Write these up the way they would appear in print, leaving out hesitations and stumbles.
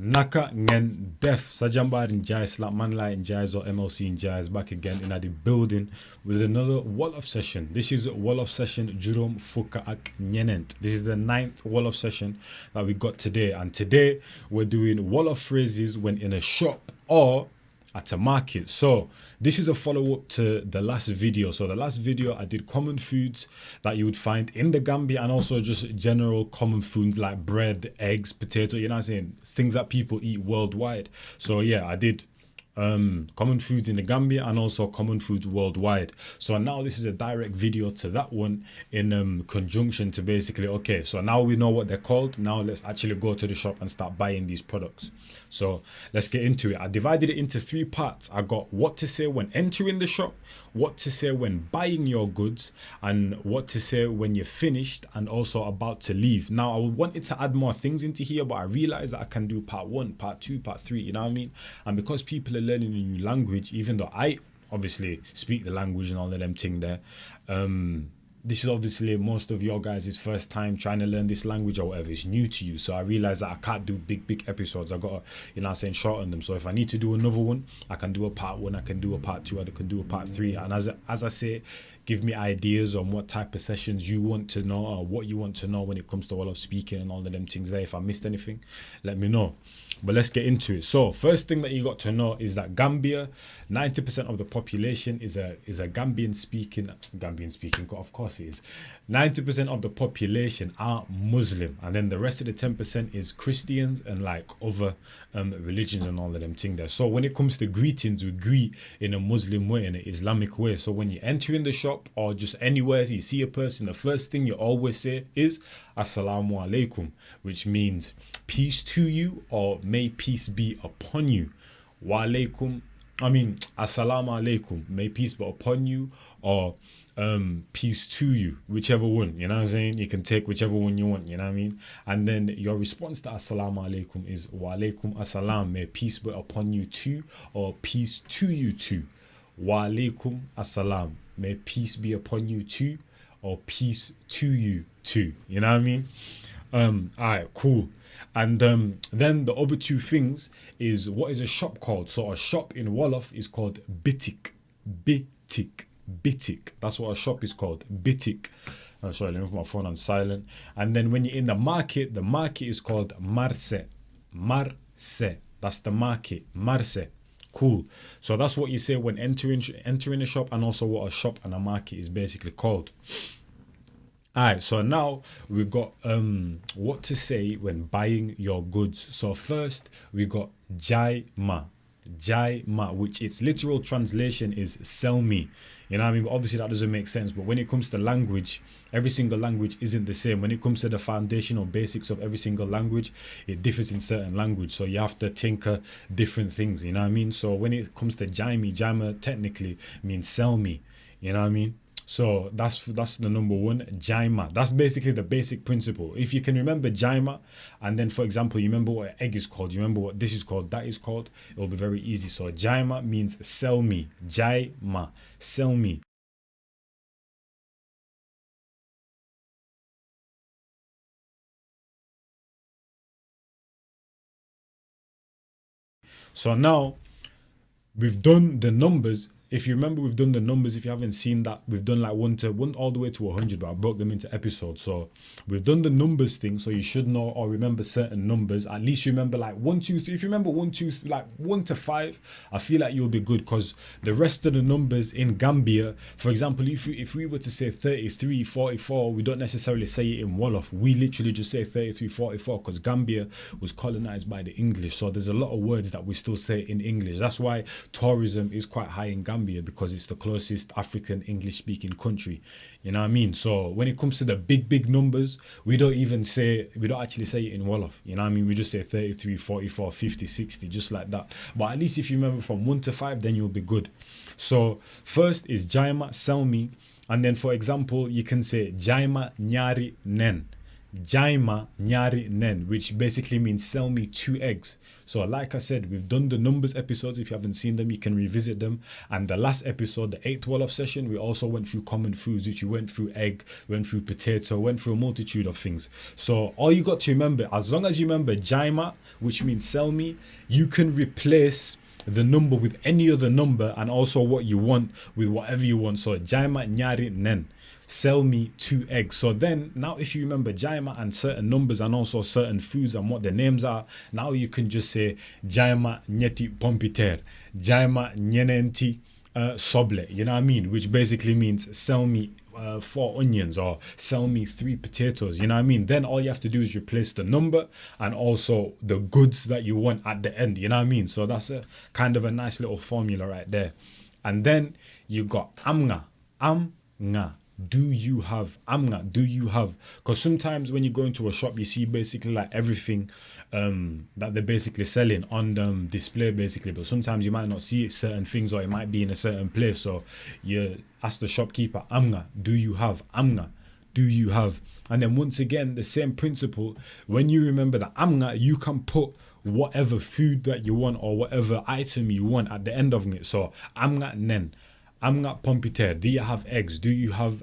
Naka Ngen Def Sajambar in Jai Slap Manlight in Jais or MLC in Jais back again in the building with another WOLOF session. This is WOLOF session Jerome Fuka Ak Nyenent. This is the 9th WOLOF session that we got today, and today we're doing WOLOF phrases when in a shop or at a market. So this is a follow-up to the last video. So the last video I did common foods that you would find in the Gambia, and also just general common foods like bread, eggs, potato, you know what I'm saying, things that people eat worldwide. So yeah, I did common foods in the Gambia and also common foods worldwide. So now this is a direct video to that one in conjunction to basically, okay, so now we know what they're called. Now let's actually go to the shop and start buying these products. So let's get into it. I divided it into 3 parts. I got what to say when entering the shop, what to say when buying your goods, and what to say when you're finished and also about to leave. Now I wanted to add more things into here, but I realized that I can do part 1, part 2, part 3, you know what I mean? And because people are learning a new language, even though I obviously speak the language and all of them thing there, this is obviously most of your guys' first time trying to learn this language or whatever. It's new to you. So I realized that I can't do big episodes. I gotta, you know what I'm saying, shorten them. So if I need to do another one, I can do a part 1, I can do a part 2, I can do a part 3. And as I say, give me ideas on what type of sessions you want to know or what you want to know when it comes to all of speaking and all of them things there. If I missed anything, let me know. But let's get into it. So first thing that you got to know is that Gambia, 90% of the population is a Gambian speaking, of course it is. 90% of the population are Muslim, and then the rest of the 10% is Christians and like other religions and all of them thing there. So when it comes to greetings, we greet in a Muslim way, in an Islamic way. So when you enter in the shop or just anywhere you see a person, the first thing you always say is Assalamu alaikum, which means peace to you or may peace be upon you. Assalamu alaikum, may peace be upon you, or peace to you, whichever one, you know what I'm saying? You can take whichever one you want, you know what I mean? And then your response to Assalamu alaikum is Wa alaikum assalam, may peace be upon you too, or peace to you too. Wa alaikum assalam, may peace be upon you too, or peace to you too, you know what I mean? Alright, cool. And then the other 2 things is, what is a shop called? So a shop in Wolof is called bitik. That's what a shop is called, bitik. Sorry, let me put my phone on silent. And then when you're in the market is called marse. That's the market, marse. Cool. So that's what you say when entering a shop, and also what a shop and a market is basically called. Alright, so now we got what to say when buying your goods. So first we got jaima, which its literal translation is sell me. You know what I mean? But obviously that doesn't make sense. But when it comes to language, every single language isn't the same. When it comes to the foundational basics of every single language, it differs in certain language. So you have to tinker different things, you know what I mean? So when it comes to jaima technically means sell me, you know what I mean? So that's the number 1, jaima. That's basically the basic principle. If you can remember jaima, and then for example, you remember what an egg is called, you remember what this is called, that is called, it will be very easy. So jaima means sell me. Jaima, sell me. So now we've done the numbers. If you remember, we've done the numbers. If you haven't seen that, we've done like 1 all the way to 100, but I broke them into episodes. So we've done the numbers thing, so you should know or remember certain numbers. At least you remember like 1, 2, 3. If you remember 1, 2, like 1 to 5, I feel like you'll be good, because the rest of the numbers in Gambia, for example, if we were to say 33, 44, we don't necessarily say it in Wolof. We literally just say 33, 44, because Gambia was colonized by the English. So there's a lot of words that we still say in English. That's why tourism is quite high in Gambia, because it's the closest African English speaking country, you know what I mean? So when it comes to the big numbers, we don't actually say it in Wolof, you know what I mean? We just say 33, 44, 50, 60, just like that. But at least if you remember from 1 to 5, then you'll be good. So first is jaima, sell me. And then for example, you can say jaima nyari nen. Jaima nyari nen, which basically means sell me 2 eggs. So like I said, we've done the numbers episodes. If you haven't seen them, you can revisit them. And the last episode, the 8th WOLOF session, we also went through common foods, which we went through egg, went through potato, went through a multitude of things. So all you got to remember, as long as you remember Jaima, which means sell me, you can replace the number with any other number and also what you want with whatever you want. So Jaima nyari nen, sell me 2 eggs. So then now if you remember Jaima and certain numbers and also certain foods and what the names are, now you can just say Jaima nyeti pompiter, Jaima nyenenti soble, you know what I mean, which basically means sell me 4 onions or sell me 3 potatoes, you know what I mean. Then all you have to do is replace the number and also the goods that you want at the end, you know what I mean. So that's a kind of a nice little formula right there. And then you got Amna. Do you have? Amna, do you have? Because sometimes when you go into a shop, you see basically like everything that they're basically selling on the display basically, but sometimes you might not see certain things or it might be in a certain place. So you ask the shopkeeper, Amna, do you have? Amna, do you have? And then once again, the same principle. When you remember the Amna, you can put whatever food that you want or whatever item you want at the end of it. So Amna nen. Amna pompiter, do you have eggs? Do you have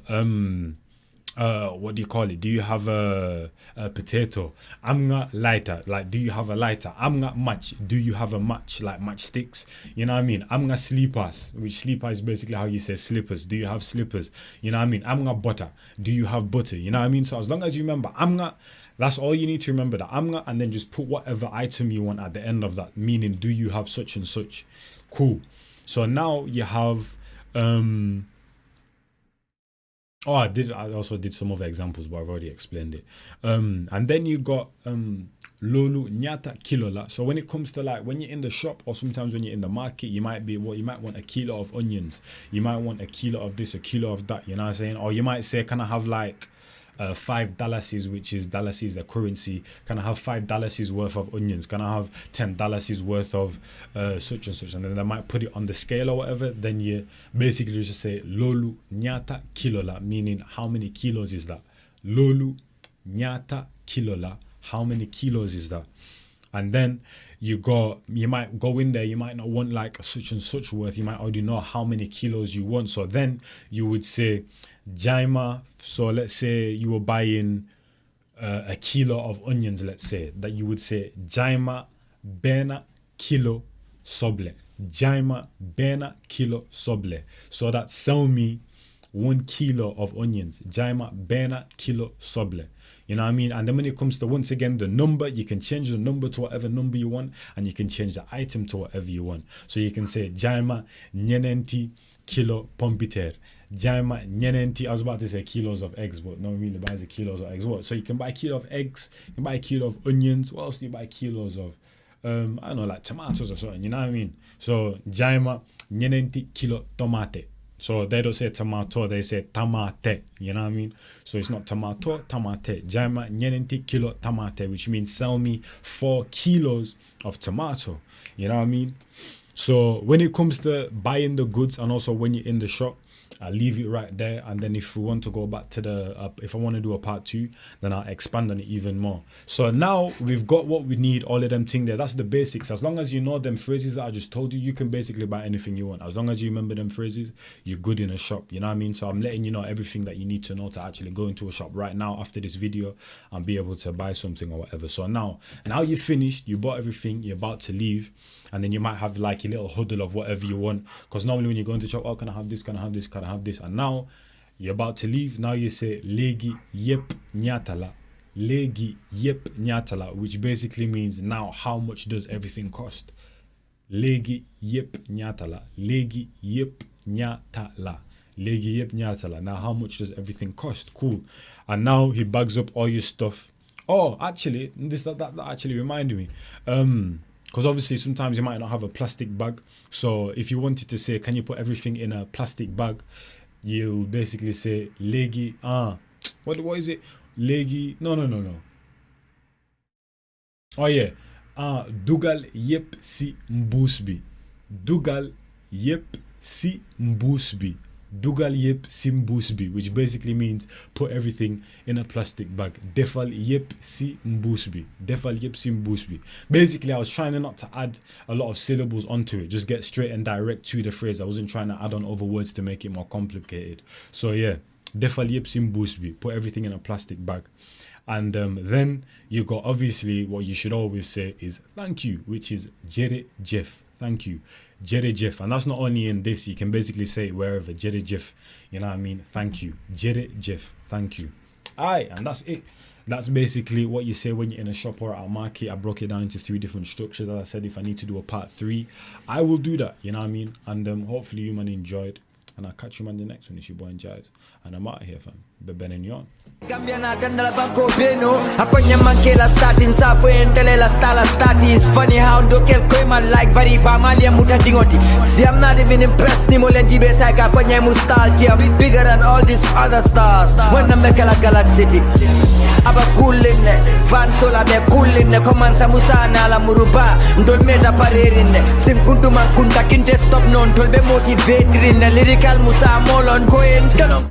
what do you call it? Do you have a potato? Amna lighter, like do you have a lighter? Amna match, do you have a match, like matchsticks? You know what I mean? Amna slippers, which slipper is basically how you say slippers. Do you have slippers? You know what I mean? Amna butter, do you have butter? You know what I mean? So as long as you remember Amna, that's all you need to remember, the Amna, and then just put whatever item you want at the end of that, meaning do you have such and such. Cool. So now you have I also did some other examples, but I've already explained it. And then you got Lulu nyata kilola. So when it comes to like when you're in the shop or sometimes when you're in the market, you might want a kilo of onions. You might want a kilo of this, a kilo of that, you know what I'm saying? Or you might say, can I have like $5, which is Dallas is the currency. Can I have $5 worth of onions? Can I have $10 worth of such and such? And then they might put it on the scale or whatever. Then you basically just say Lolu nyata kilola, meaning how many kilos is that? Lolu nyata kilola, how many kilos is that? And then you might go in there, you might not want like such and such worth, you might already know how many kilos you want. So then you would say Jaima, so let's say you were buying a kilo of onions, let's say, that you would say Jaima bena kilo soble. Jaima bena kilo soble. So that sell me 1 kilo of onions. Jaima bena kilo soble. You know what I mean? And then when it comes to, once again, the number, you can change the number to whatever number you want, and you can change the item to whatever you want. So you can say Jaima nyenenti kilo pompiter. Jaima nyenenti, I was about to say kilos of eggs, but no one really buys a kilos of eggs. What? So you can buy a kilo of eggs, you can buy a kilo of onions. What else do you buy kilos of? I don't know, like tomatoes or something, you know what I mean? So Jaima nyenenti kilo tomate. So they don't say tomato, they say tamate, you know what I mean? So it's not tomato, tamate. Jaima nyenenti kilo tamate, which means sell me 4 kilos of tomato, you know what I mean? So when it comes to buying the goods and also when you're in the shop, I'll leave it right there. And then if we want to go back to if I want to do a part 2, then I'll expand on it even more. So now we've got what we need, all of them things there. That's the basics. As long as you know them phrases that I just told you, you can basically buy anything you want. As long as you remember them phrases, you're good in a shop. You know what I mean? So I'm letting you know everything that you need to know to actually go into a shop right now after this video and be able to buy something or whatever. So now you're finished, you bought everything, you're about to leave. And then you might have like a little huddle of whatever you want. Because normally when you go into the shop, oh, can I have this? Can I have this? Can I have this? And now you're about to leave. Now you say legi yep nyatala. Legi yep nyatala, which basically means now how much does everything cost? Legi yep nyatala. Legi yep nyatala. Legi yep nyatala. Now how much does everything cost? Cool. And now he bags up all your stuff. Oh, actually, that actually reminded me. Because obviously sometimes you might not have a plastic bag. So if you wanted to say, can you put everything in a plastic bag? You basically say, legi, what is it? Legi, no. Oh yeah, dugal yep si mbusbi. Dugal yep si mbusbi. dugal yep sim boosby, which basically means put everything in a plastic bag. Defal yep si boosby. Defal yep sim boosby. Basically, I was trying not to add a lot of syllables onto it, just get straight and direct to the phrase. I wasn't trying to add on other words to make it more complicated. So yeah, defal yep sim boosby. Put everything in a plastic bag. And then you got, obviously, what you should always say is thank you, which is Jere Jeff. Thank you, Jere Jeff. And that's not only in this, you can basically say it wherever. Jere Jeff, you know what I mean? Thank you, Jere Jeff. Thank you. Alright, and that's it. That's basically what you say when you're in a shop or at a market. I broke it down into 3 different structures. As I said, if I need to do a part 3, I will do that, you know what I mean? And hopefully you man enjoyed. And I'll catch you man the next one. It's your boy Jazz. And I'm out here, fam. Beben and yon. Gambia na tenda banco beno afanya mankela starting safu entelela stala statis funny how do kel koima like bari pamalia mutandingoti see I'm not even impressed ni molendi beta ka afanya mustaltia bigger than all these other stars when I'm mekala galaxy aba coolin van sola be coolin komansa musana la muruba ndol meta parerin sim kuntu man kunta kinte stop non tolbe motivating lyrical musa molon koen